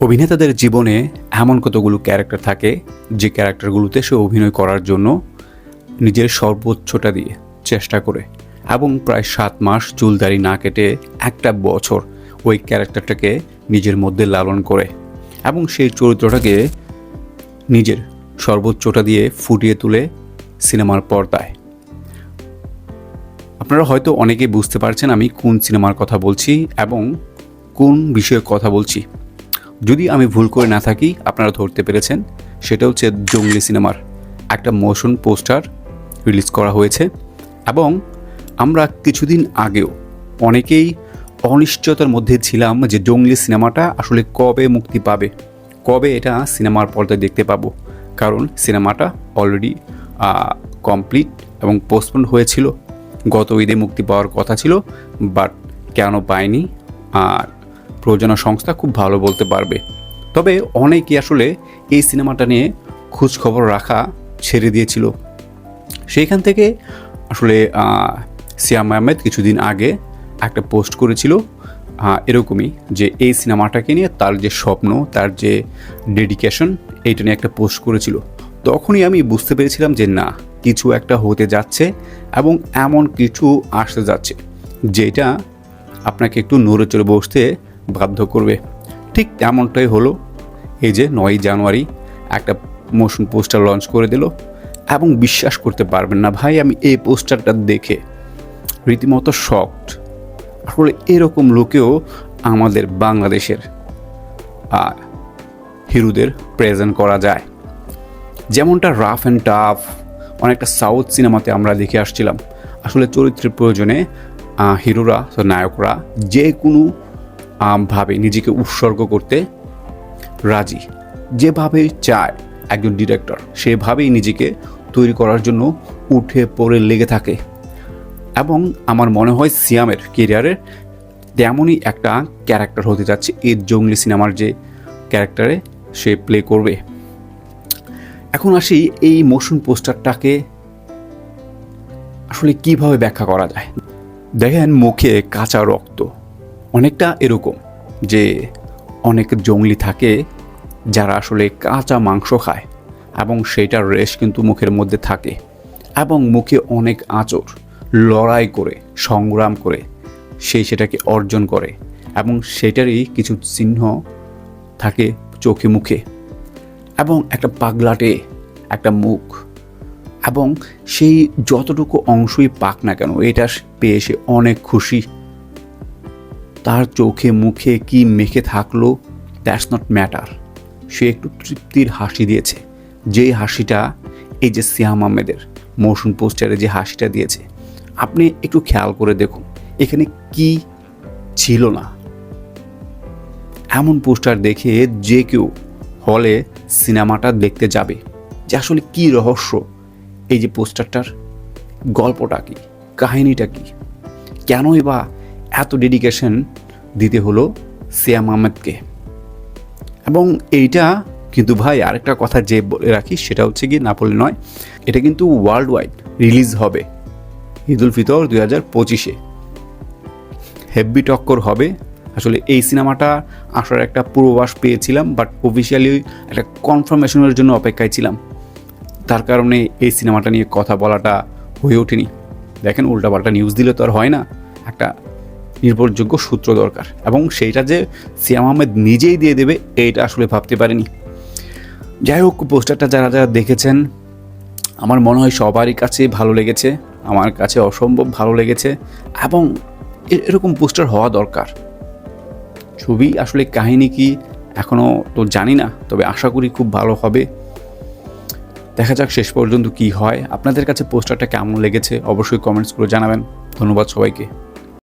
অভিনেতাদের জীবনে এমন কতগুলো ক্যারেক্টার থাকে যে ক্যারেক্টারগুলোতে সে অভিনয় করার জন্য নিজের সর্বোচ্চটা দিয়ে চেষ্টা করে এবং প্রায় 7 মাস চুলদাড়ি না কেটে একটা বছর ওই ক্যারেক্টারটাকে নিজের মধ্যে লালন করে এবং সেই চরিত্রটাকে নিজের সর্বোচ্চটা দিয়ে ফুটিয়ে তুলে সিনেমার পর্দায়। আপনারা হয়তো অনেকেই বুঝতে পারছেন আমি কোন সিনেমার কথা বলছি এবং কোন বিষয়ে কথা বলছি। যদি আমি ভুল করে না থাকি আপনারা ধরতে পেরেছেন, সেটা হচ্ছে জঙ্গলি সিনেমার একটা মোশন পোস্টার রিলিজ করা হয়েছে এবং আমরা কিছুদিন আগেও অনেকেই অনিশ্চয়তার মধ্যে ছিলাম যে জঙ্গলি সিনেমাটা আসলে কবে মুক্তি পাবে, কবে এটা সিনেমার পর্দায় দেখতে পাবো। কারণ সিনেমাটা অলরেডি কমপ্লিট এবং পোস্টপোন হয়েছিল, গত ঈদে মুক্তি পাওয়ার কথা ছিল, বাট কেন পায়নি আর প্রযোজনা সংস্থা খুব ভালো বলতে পারবে। তবে অনেকেই আসলে এই সিনেমাটা নিয়ে খোঁজখবর রাখা ছেড়ে দিয়েছিল। সেইখান থেকে আসলে সিয়াম আহমেদ কিছুদিন আগে একটা পোস্ট করেছিল এরকমই যে এই সিনেমাটাকে নিয়ে তার যে স্বপ্ন, তার যে ডেডিকেশন, এইটা নিয়ে একটা পোস্ট করেছিল। তখনই আমি বুঝতে পেরেছিলাম যে না, কিছু একটা হতে যাচ্ছে এবং এমন কিছু আসতে যাচ্ছে যেটা আপনাকে একটু নড়ে চড়ে বসতে বাধ্য করবে। ঠিক তেমনটাই হলো। এই যে 9 জানুয়ারি একটা মোশন পোস্টার লঞ্চ করে দিল এবং বিশ্বাস করতে পারবেন না ভাই, আমি এই পোস্টারটা দেখে রীতিমতো শকড। আসলে এরকম লোকেও আমাদের বাংলাদেশের হিরোদের প্রেজেন্ট করা যায়, যেমনটা রাফ অ্যান্ড টাফ অনেকটা সাউথ সিনেমাতে আমরা দেখে আসছিলাম। আসলে চরিত্রের প্রয়োজনে হিরোরা, নায়করা যে কোনো ভাবে নিজেকে উৎসর্গ করতে রাজি, যেভাবে চায় একজন ডিরেক্টর সেভাবেই নিজেকে তৈরি করার জন্য উঠে পড়ে লেগে থাকে এবং আমার মনে হয় সিয়ামের কেরিয়ারের তেমনই একটা ক্যারেক্টার হতে যাচ্ছে এই জঙ্গলি সিনেমার যে ক্যারেক্টারে সে প্লে করবে। এখন আসি এই মোশন পোস্টারটাকে আসলে কিভাবে ব্যাখ্যা করা যায়। দেখেন, মুখে কাঁচা রক্ত, অনেকটা এরকম যে অনেক জঙ্গলি থাকে যারা আসলে কাঁচা মাংস খায় এবং সেইটার রেশ কিন্তু মুখের মধ্যে থাকে এবং মুখে অনেক আঁচড়, লড়াই করে সংগ্রাম করে সেটাকে অর্জন করে এবং সেটারই কিছু চিহ্ন থাকে চোখে মুখে এবং একটা পাগলাটে একটা মুখ এবং সেই যতটুকু অংশই পাক না কেন এটা পেয়ে সে অনেক খুশি। তার চোখে মুখে কি মেখে থাকলো দ্যাটস নট ম্যাটার, সে একটু তৃপ্তির হাসি দিয়েছে। যেই হাসিটা এই যে সিয়াম আহমেদের মোশন পোস্টারে যে হাসিটা দিয়েছে, আপনি একটু খেয়াল করে দেখুন এখানে কি ছিল না। এমন পোস্টার দেখে যে কেউ হলে সিনেমাটা দেখতে যাবে যে আসলে কি রহস্য, এই যে পোস্টারটার গল্পটা কি, কাহিনীটা কি, কেনই বা এত ডেডিকেশন দিতে হলো সিয়াম আহমেদকে। এবং এইটা কিন্তু ভাই আরেকটা কথা যে বলে রাখি, সেটা হচ্ছে কি না বললে নয়, এটা কিন্তু ওয়ার্ল্ড ওয়াইড রিলিজ হবে ঈদুল ফিতর 2025-এ। হেভি টক্কর হবে। আসলে এই সিনেমাটা আসার একটা পূর্বাভাস পেয়েছিলাম, বাট অফিসিয়ালি একটা কনফার্মেশনের জন্য অপেক্ষায় ছিলাম। তার কারণে এই সিনেমাটা নিয়ে কথা বলাটা হয়ে ওঠেনি। দেখেন, উল্টাপাল্টা নিউজ দিলে তো আর হয় না, একটা নির্ভরযোগ্য সূত্র দরকার এবং সেইটা যে সিয়াম আহমেদ নিজেই দিয়ে দেবে এইটা আসলে ভাবতে পারিনি। যাই হোক, পোস্টারটা যারা যারা দেখেছেন আমার মনে হয় সবারই কাছে ভালো লেগেছে, আমার কাছে অসম্ভব ভালো লেগেছে এবং এরকম পোস্টার হওয়া দরকার। ছবি আসলে কাহিনী কি এখনও তো জানি না, তবে আশা করি খুব ভালো হবে। দেখা যাক শেষ পর্যন্ত কি হয়। আপনাদের কাছে পোস্টারটা কেমন লেগেছে অবশ্যই কমেন্টস করে জানাবেন। ধন্যবাদ সবাইকে।